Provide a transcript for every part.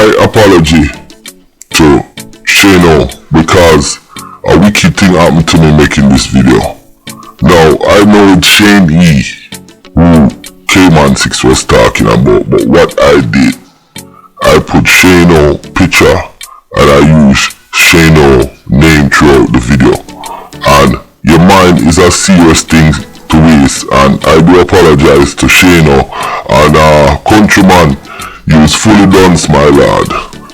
my apology to Shanee because a wicked thing happened to me making this video. Now, I know it's Shanee who Kman 6Ixx was talking about, but what I did, I put Shanee picture and I used Shanee name throughout the video. And your mind is a serious thing to waste, and I do apologize to Shanee and countryman. You fully done, my lad.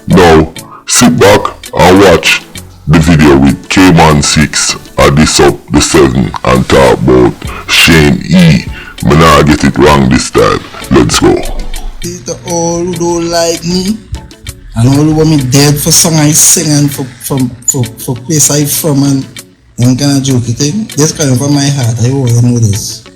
Now, sit back and watch the video with Kman 6Ixx at this up the 7 and talk about Shanee. Me nah get it wrong this time. Let's go. The all who don't like me and all who want me dead for song I sing and for place I from and them kind of jokey thing. This coming from my heart. I want you know this.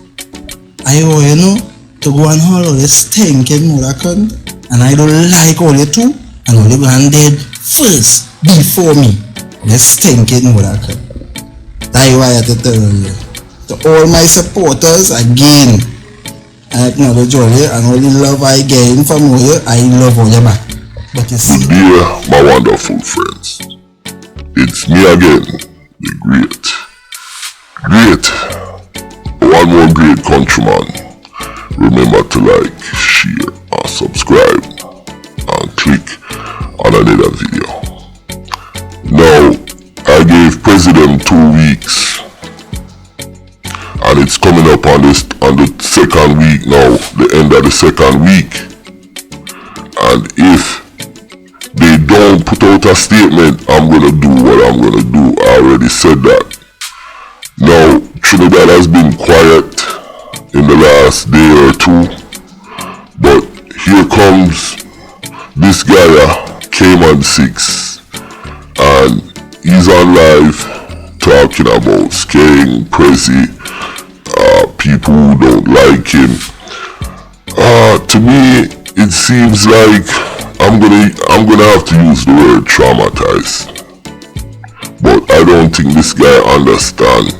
I want you know to go and haul all this stinking mother cunt. And I don't like all you two, and only go and dead first, before me. Let's stinking mother cunt. That's why I have to tell you. To all my supporters, again, I acknowledge all you, and all the love I gain from all you, I love all you back. But you see, good dear, my wonderful friends. It's me again, the great, one more great countryman. Remember to like, share, and subscribe, and click on another video. Now, I gave President 2 weeks, and it's coming up on the second week now, the end of the second week. And if they don't put out a statement, I'm gonna do what I'm gonna do. I already said that. Now, Trinidad has been quiet in the last day or two, but here comes this guy, Kman 6Ixx, and he's on live talking about Skeng, Prezi, people who don't like him. To me, it seems like I'm gonna have to use the word traumatized, but I don't think this guy understands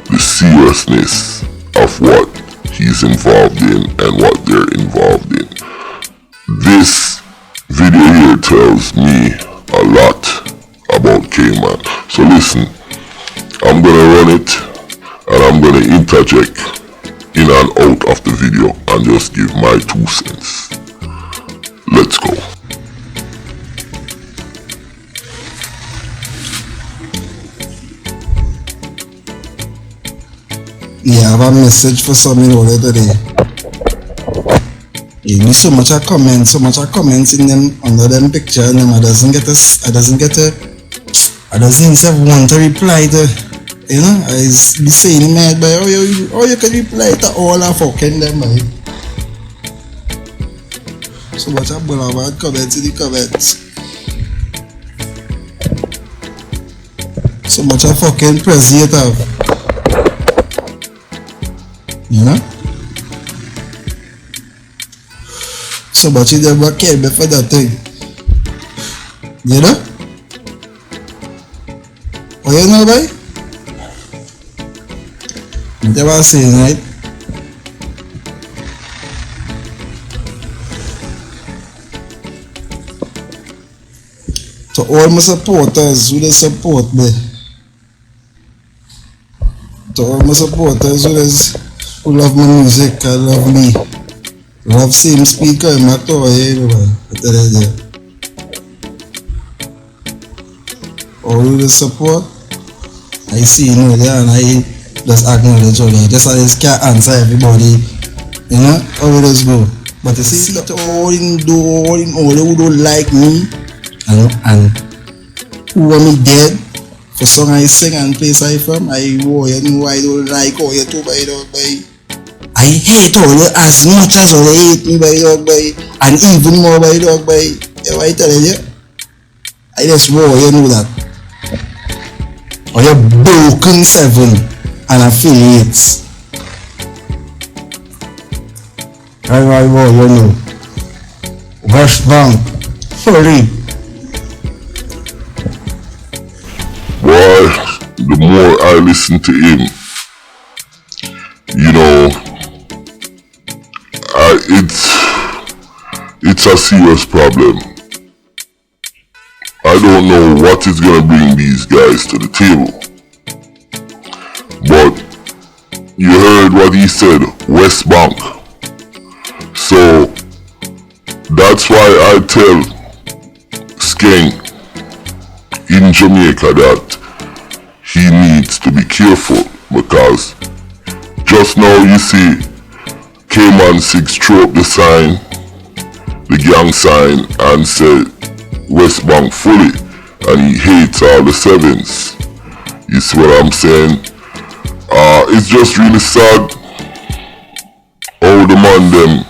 the seriousness of what he's involved in and what they're involved in. This video here tells me a lot about Kman. So listen, I'm gonna run it and I'm gonna interject in and out of the video and just give my 2 cents. Let's go. yeah, I have a message for someone over today. You need so much comments in them under them picture, and them I doesn't want to reply to, you know, I be saying in my head, but how you can reply to all our fucking them, boy. So much about comments in the comments. So much a fucking press you have. You know? So much you never care for that thing. You know? Oh, you know, boy? They were saying, right? To all my supporters who they support me. To all my supporters who love my music and love me. Love same speaker in my toy, I tell you that. All who they support, I see you know there and I just acknowledge all that. Just I can't answer everybody. You know, how it does go. But you see to all who don't like me and who want me dead for song I sing and place I from, I know I don't like all you too by dog by. I hate all you as much as all you hate me by dog by, and even more by dog by. Yeah, I tell you, I just know you know that. Or you broken 7 and affiliates. I you know. West Bank, sorry. Boy, the more I listen to him, you know, it's a serious problem. I don't know what is gonna bring these guys to the table. But you heard what he said, West Bank. So that's why I tell Skeng in Jamaica that he needs to be careful, because just now you see Kman 6Ixx throw up the sign, the gang sign, and said West Bank fully, and he hates all the sevens. You see what I'm saying? It's just really sad how the man them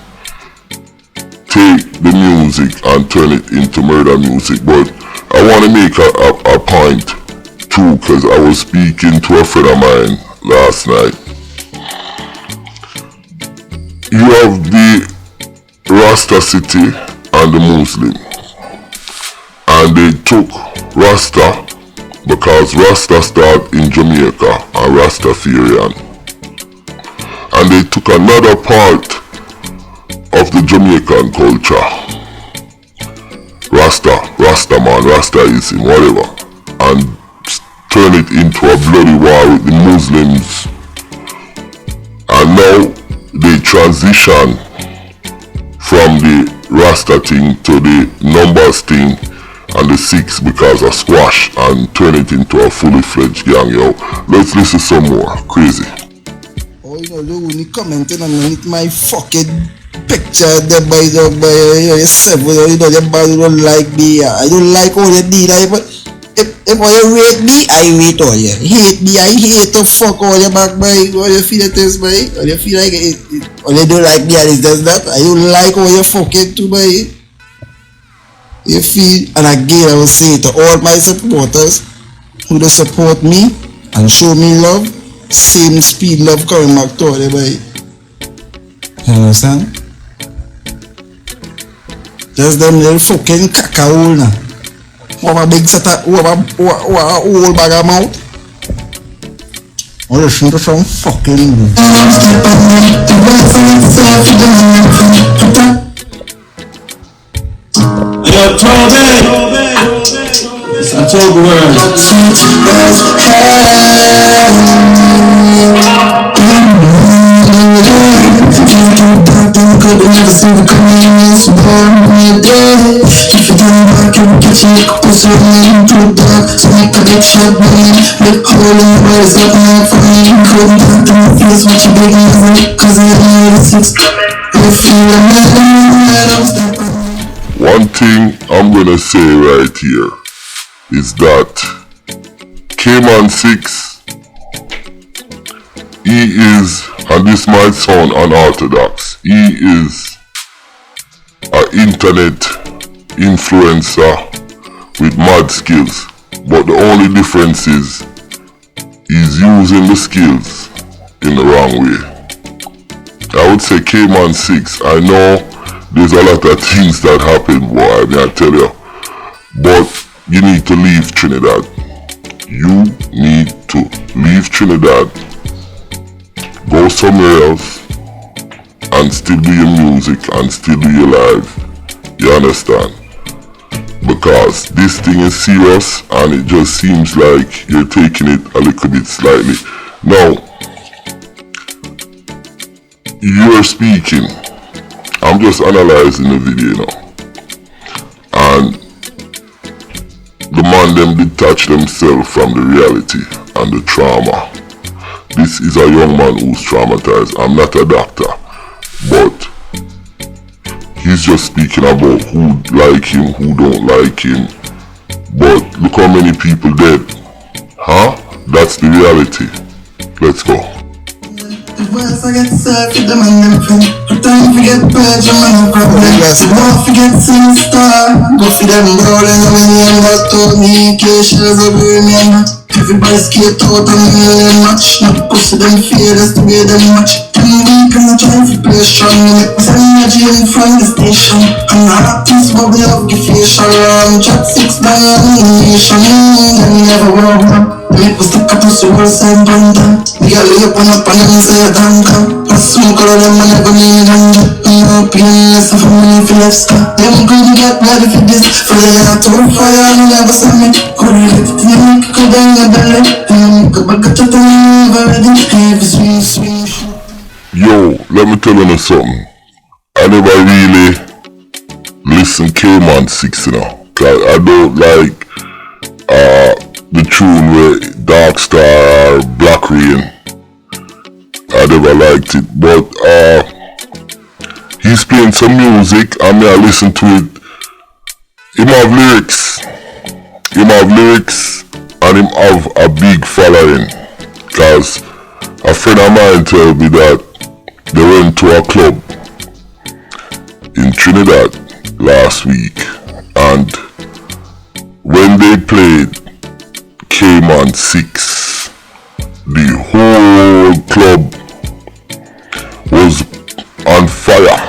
take the music and turn it into murder music. But I want to make a point too, because I was speaking to a friend of mine last night. You have the Rasta City and the Muslim, and they took Rasta because Rasta start in Jamaica and Rastafarian, and they took another part of the Jamaican culture, Rastaman, Rastaism, whatever, and turn it into a bloody war with the Muslims. And now they transition from the Rasta thing to the numbers thing and the six because of squash, and turn it into a fully fledged gang, yo. Let's listen some more. Crazy. Oh, you know, you only commenting on my fucking picture there by yourself, you know, your body don't like me. I don't like all you did. If you rate me, I rate all you. Hate me, I hate to fuck all your back, boy. All you feel it is, boy. All you feel like it, all you don't like me, and it's just that. I don't like all you fucking too, boy. You feel, and again, I will say to all my supporters who do support me and show me love, same speed love coming back to all you, boy. You understand? Just them little fucking caca now. What a big set of, what a whole bag of mouth. Or listen to some fucking Yo, Toby! It's a Toby word. One thing I'm gonna say right here is that Kman 6Ixx, he is, and this might sound unorthodox, he is an internet influencer with mad skills, but the only difference is he's using the skills in the wrong way. I would say Kman 6Ixx, I know there's a lot of things that happen, boy, I mean, I tell you, but you need to leave Trinidad. You need to leave Trinidad, go somewhere else, and still do your music and still do your live. You understand? Because this thing is serious, and it just seems like you're taking it a little bit slightly. Now, you're speaking, I'm just analyzing the video now, and the man them detach themselves from the reality and the trauma. This is a young man who's traumatized. I'm not a doctor, but he's just speaking about who like him, who don't like him. But look how many people dead. Huh? That's the reality. Let's go. Once I get served with them and them friend, but don't forget purge and man problem. Don't forget sing star. Go for them rolling on me and that told me cases of me and everybody skate out on me and match. Not pussy them fearless to be them much. weak and I try to play strong. Send me a gym from the station. I'm not artist but we love the facial. Chat 6 by animation. And never walk up. Make us stick up to the world side banda. We got lay up on them say a danka. I smoke all of them and never need ganja. I'm not playing less of a money for lifestyle. Them good get ready for this. For the night to fire and never saw me. Could lift the mic, could bang your belly. Go back to the never ready. Heavy swing. Yo, let me tell you something. I never really listen Kman 6Ixx, you know. Cause I don't like the tune with Dark Star or Black Rain. I never liked it, but he's playing some music and I listen to it. Him have lyrics and him have a big following. Cause a friend of mine told me that they went to a club in Trinidad last week, and when they played Kman 6Ixx, the whole club was on fire.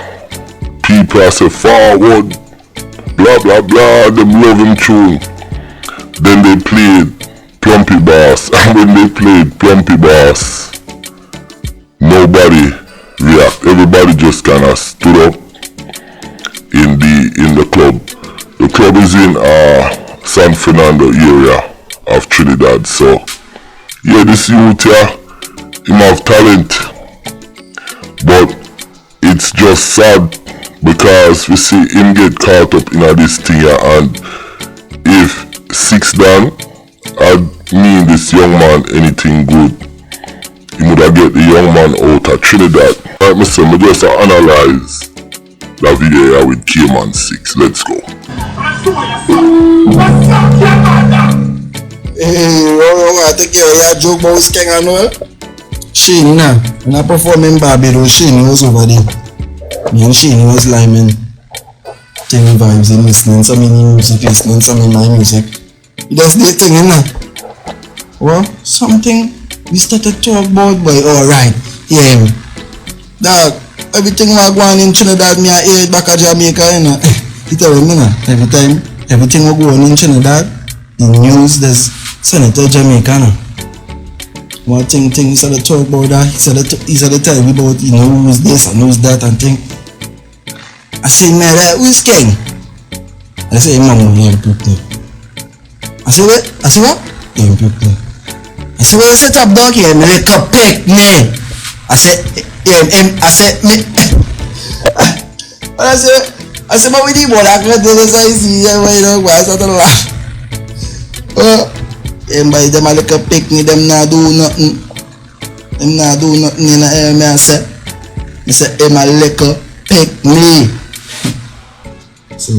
People say forward, blah blah blah, them love him tune. Then they played Plumpy Bass, and when they played Plumpy Bass, nobody react. Everybody just kinda stood up in the club. The club is in San Fernando area of Trinidad. So yeah, this youth here, him have talent, but it's just sad because we see him get caught up in this thing here, and if 6 done, I mean this young man anything good, he would have get the young man out of Trinidad. Like me say, me just analyze that video here with Kman 6Ixx. Let's go. Hey, I think you joke about Skeng and all. Shanee now, when I perform in Barbados, Shanee was over there. Me and Shanee was liming, taking vibes and listening some of music, listening some of my music. That's the thing, you know. Well, something we started to talk about, boy. Alright, yeah. Dog, everything I go on in Trinidad, me I hear it back at Jamaica, you know. You tell me, you know, every time, everything I go on in Trinidad, the news, there's Senator Jamaica, no? One thing he started to talk about that, he started tell me about, you know, who's this and who's that and thing. I say, man, who's Skeng? I say, Mama, you ain't people. I say, what? I say, what? You ain't people. I say, well, set up dog here, me like a pick, man. I said, I said, me. I said, but we need more. I can't do this. I see, you know, I start to laugh. By them a little pick me, them not do nothing. Them not do nothing in the air, me I say, them a little pick me. So,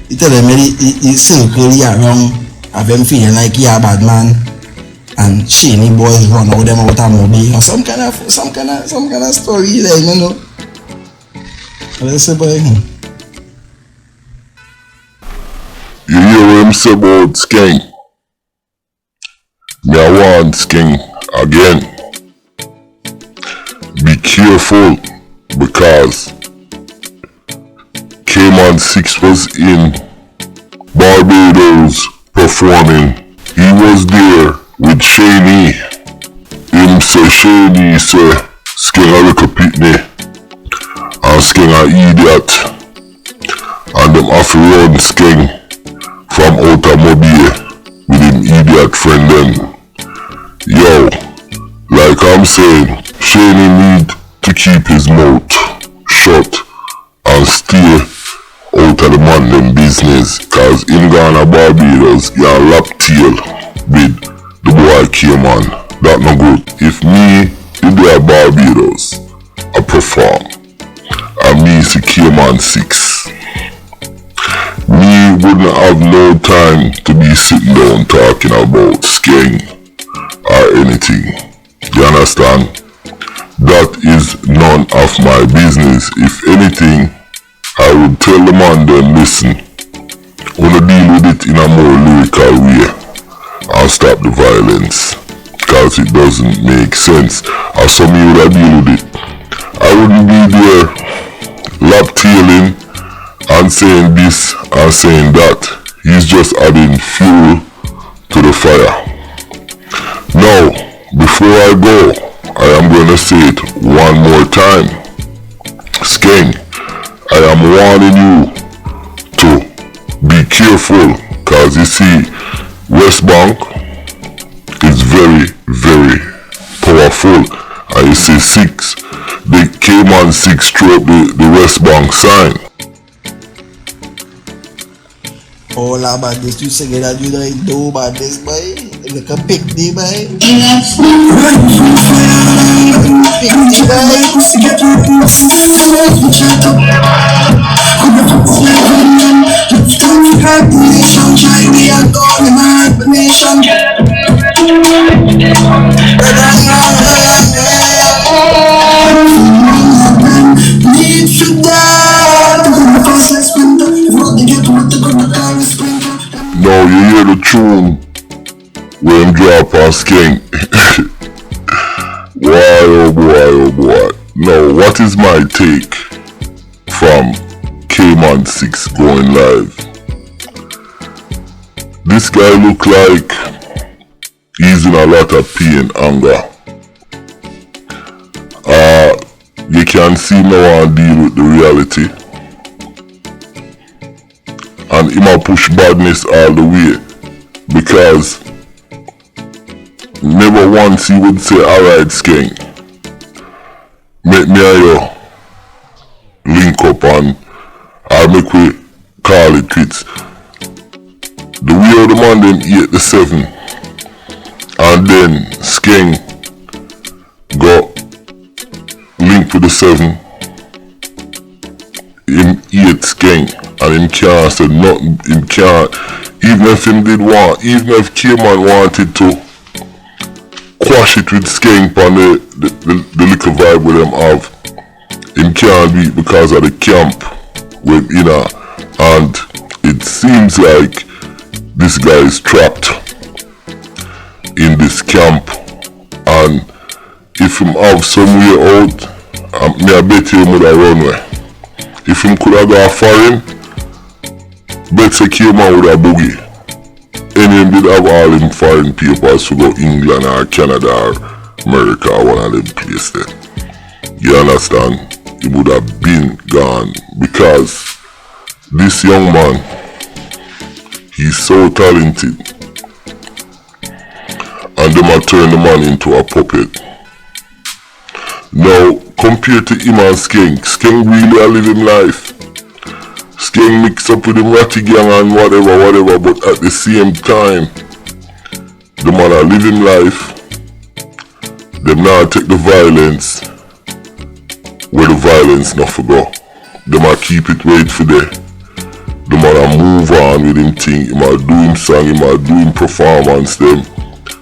he tell them he circle here around, have them feeling like he a bad man, and Shanee boys run out them out of movie or some kind of story there, you know. Let's say boy. You hear what him say about Skeng? Me I want Skeng again. Be careful, because Kman 6Ixx was in Barbados performing. He was there with Shanee. Him say Shanee say Skeng a little pitney and Skeng a idiot, and them have to run Skeng from out of Mobile with him idiot friend them. Yo, like I'm saying, Shanee need to keep his mouth shut and stay out of the man them business, cause in Ghana Barbados, you're Laptail with the boy Kman. That no good. If me in there Barbados, I perform, and me see Kman 6Ixx, me wouldn't have no time to be sitting down talking about Skeng or anything. You understand? That is none of my business. If anything, I would tell the man then, listen, wanna deal with it in a more lyrical way and stop the violence. because it doesn't make sense. Or some you would have deal with it. I wouldn't be there laptailing and saying this and saying that. He's just adding fuel to the fire. Now, before I go, I am going to say it one more time. Skeng, I am warning you to be careful, because you see, West Bank is very, very powerful. And you see the Kman 6Ixx threw up the West Bank sign. Oh, la badness, you say that you don't do badness, boy. Look a pick me, boy. Now you hear the tune when him drop on Skeng. Boy, oh boy, oh boy. Now, what is my take from Kman 6Ixx going live? This guy look like he's in a lot of pain, anger. You can see now and deal with the reality. And he might push badness all the way, because never once he would say, alright Skeng, make me and you link up and I'll make we call it quits. The way of the man them ate the 7, and then Skeng got linked with the 7, him ate Skeng. And him can't say nothing, him can't, even if him did want, even if Kman wanted to quash it with Skeng on the little vibe with them have, him can't do it because of the camp with, you know, and it seems like this guy is trapped in this camp, and if him have some way out, I bet him would have run away. If him could have gone foreign, bet say Kman would have boogie. And him did have all them foreign papers to go England or Canada or America or one of them places there. You understand? He would have been gone, because this young man, he's so talented. And them have turned the man into a puppet. Now, compared to him and Skeng, Skeng really a living life. Skeng mix up with him ratty gang and whatever, but at the same time, the man a living life. Them now take the violence where the violence not for go. Them a keep it wait for there. The man a move on with him thing, him a do him song, him a do him performance them.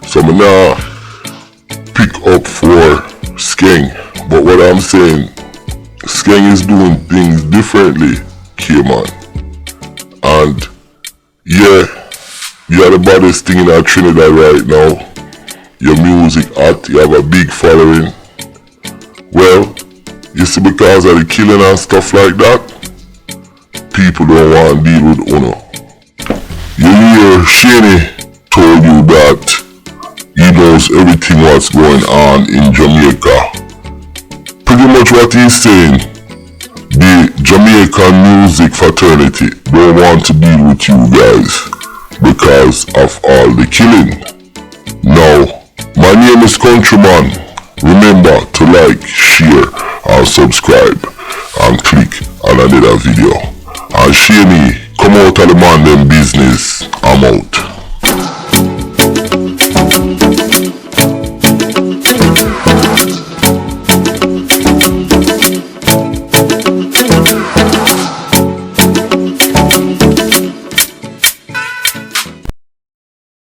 So me now pick up for Skeng, but what I'm saying, Skeng is doing things differently, Kman. And yeah, you are the baddest thing in Trinidad right now. Your music hot, you have a big following. Well, you see, because of the killing and stuff like that, people don't want to deal with Uno. You hear Shanee told you that he knows everything what's going on in Jamaica. Pretty much what he's saying, the Jamaican music fraternity don't want to deal with you guys because of all the killing. Now, my name is Countryman. Remember to like, share and subscribe and click on another video. And Shanee, come out of the man them business.